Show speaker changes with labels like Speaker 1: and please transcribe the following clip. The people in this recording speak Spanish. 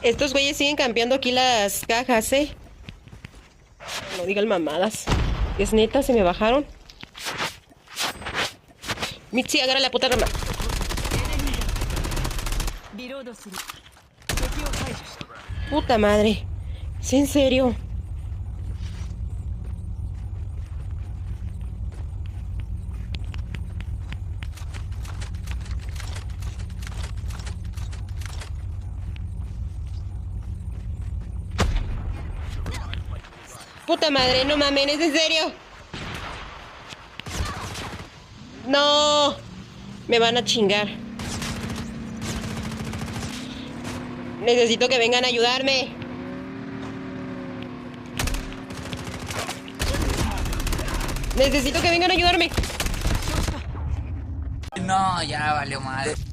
Speaker 1: Estos güeyes siguen cambiando aquí las cajas, ¿eh? No digan mamadas. Es neta, se me bajaron. Mitzi, agarra la puta rama. Puta madre. ¿Es en serio? Puta madre, no mames, ¿es en serio? No. Me van a chingar. Necesito que vengan a ayudarme. Necesito que vengan a ayudarme.
Speaker 2: No, ya valió madre.